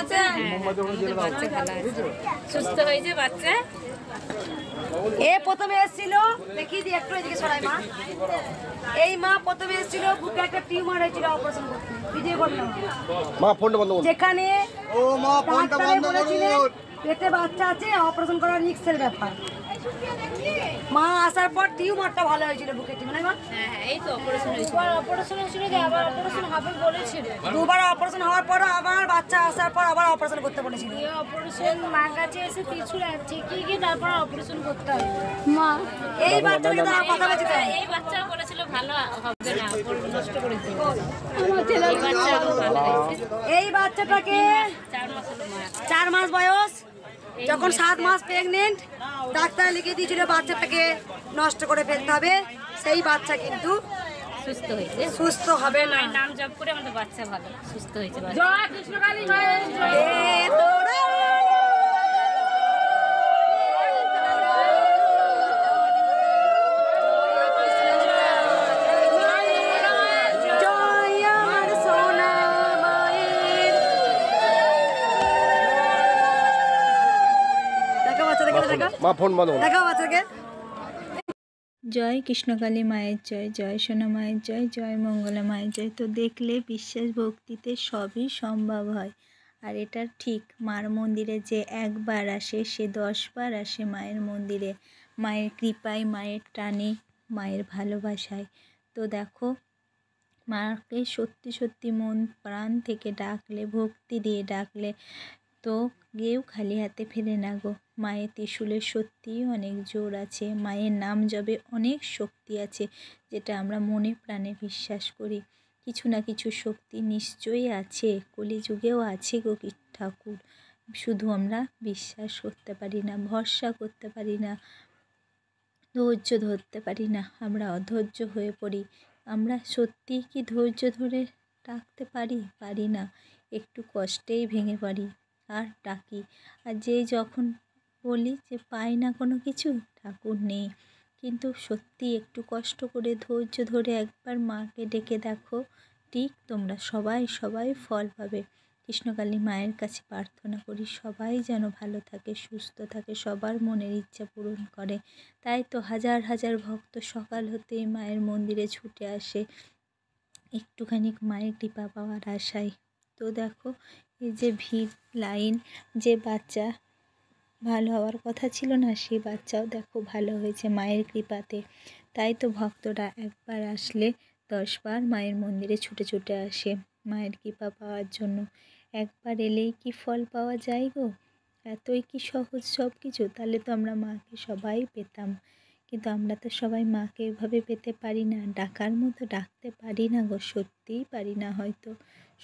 আছে? বাচ্চা ভালো আছে, সুস্থ হয়েছে বাচ্চা। এ প্রথমে এসেছিল, দেখি দি একটু এদিকে সরাই মা। এই মা প্রথমে এসেছিল, বুকে একটা টিউমার হয়েছিল, অপারেশন করতে ভিডিও করলাম মা, ফোনটা বন্ধ করুন। যেখানে ও মা ফোনটা বন্ধ করুন, পেটে বাচ্চা আছে, অপারেশন করা রিস্কের ব্যাপার। মা আসার পর টিউমারটা ভালো হয়েছিল বুকে, ঠিক না মা? হ্যাঁ হ্যাঁ, এই তো অপারেশন হয়েছিল, অপারেশন হয়েছিল যে আবার অপারেশন হবে বলেছিল। দুবার অপারেশন হওয়ার পর আবার বাচ্চা আসার পর আবার অপারেশন করতে বলেছিল। এই অপারেশন মার কাছে এসে ত্রিশূল আছে কি তারপর অপারেশন করতে হবে মা। এই বাচ্চাকে তারা কথা বলছে, এই বাচ্চা বলেছিল ভালো হবে না, নষ্ট করে দিতে আমার ছেলে বাচ্চা ভালো হয়েছে। এই বাচ্চাটাকে 4 মাস বয়স, যখন 7 মাস প্রেগনেন্ট, ডাক্তার লিখে দিয়েছিল বাচ্চাটাকে নষ্ট করে ফেলতে হবে। সেই বাচ্চা কিন্তু সুস্থ হয়েছে, সুস্থ হবে না, নাম জপ করে আমাদের বাচ্চা ভালো সুস্থ হয়েছে। জয় কৃষ্ণকালী মায়ের জয়। জয় কৃষ্ণকালী মায়ের জয়, জয় সোনা মায়ের জয়, জয় মঙ্গলা মায়ের জয়। তো দেখলে বিশ্বাস ভক্তিতে সবই সম্ভব হয়। আর এটা ঠিক, মার মন্দিরে যে একবার আসে সে 10 বার আসে মায়ের মন্দিরে, মায়ের কৃপায়, মায়ের টানে, মায়ের ভালোবাসায়। তো দেখো, মাকে সত্যি সত্যি মন প্রাণ থেকে ডাকলে, ভক্তি দিয়ে ডাকলে তো কেউ খালি হাতে ফেরে না গো। মায়ের ত্রিশূলের সত্যিই অনেক জোর আছে, মায়ের নাম জপে অনেক শক্তি আছে, যেটা আমরা মনে প্রাণে বিশ্বাস করি। কিছু না কিছু শক্তি নিশ্চয়ই আছে, কলিযুগেও আছে গো ঠাকুর। শুধু আমরা বিশ্বাস করতে পারি না, ভরসা করতে পারি না, ধৈর্য ধরতে পারি না, আমরা অধৈর্য হয়ে পড়ি। আমরা সত্যিই কি ধৈর্য ধরে ডাকতে পারি না, একটু কষ্টেই ভেঙে পড়ি আর ডাকি। আর যেই যখন বলি যে পাই না কোনো কিছু, ঠাকুর নেই, কিন্তু সত্যি একটু কষ্ট করে ধৈর্য ধরে একবার মাকে ডেকে দেখো, ঠিক তোমরা সবাই ফল পাবে। কৃষ্ণকালী মায়ের কাছে প্রার্থনা করি সবাই যেন ভালো থাকে, সুস্থ থাকে, সবার মনের ইচ্ছা পূরণ করে। তাই তো হাজার হাজার ভক্ত সকাল হতেই মায়ের মন্দিরে ছুটে আসে একটুখানি মায়ের কৃপা পাওয়ার আশায়। তো দেখো, এই যে ভিড়, লাইন, যে বাচ্চা ভালো হওয়ার কথা ছিল না, সেই বাচ্চাও দেখো ভালো হয়েছে মায়ের কৃপাতে। তাই তো ভক্তরা একবার আসলে 10 বার মায়ের মন্দিরে ছুটে ছুটে আসে মায়ের কৃপা পাওয়ার জন্য। একবার এলেই কি ফল পাওয়া যায় গো? এতই কি সহজ সব কিছু? তাহলে তো আমরা মাকে সবাই পেতাম, কিন্তু আমরা তো সবাই মাকে এভাবে পেতে পারি না, ডাকার মতো ডাকতে পারি না গো, সত্যিই পারি না হয়তো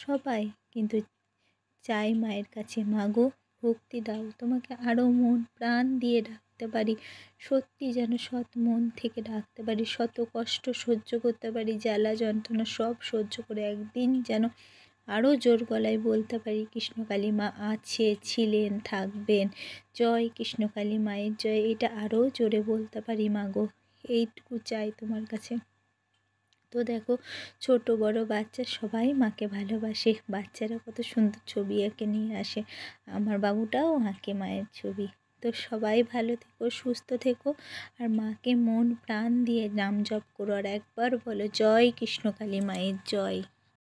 সবাই। কিন্তু চাই মায়ের কাছে, মা গো ভক্তি দাও, তোমাকে আরও মন প্রাণ দিয়ে ডাকতে পারি, সত্যি যেন সৎ মন থেকে ডাকতে পারি, শত কষ্ট সহ্য করতে পারি, জ্বালা যন্ত্রণা সব সহ্য করে একদিন যেন আরও জোর গলায় বলতে পারি কৃষ্ণকালী মা আছে, ছিলেন, থাকবেন, জয় কৃষ্ণকালী মায়ের জয়। এটা আরও জোরে বলতে পারি মা গো, এইটুকু চাই তোমার কাছে। তো দেখো, ছোট বড় বাচ্চা সবাই মাকে ভালোবাসে, বাচ্চারা কত সুন্দর ছবি এঁকে নিয়ে আসে, আমার বাবুটাও আঁকে মায়ের ছবি। তো সবাই ভালো থেকো, সুস্থ থেকো, আর মাকে মন প্রাণ দিয়ে নাম জপ করো, আর একবার বলো জয় কৃষ্ণকালী মায়ের জয়।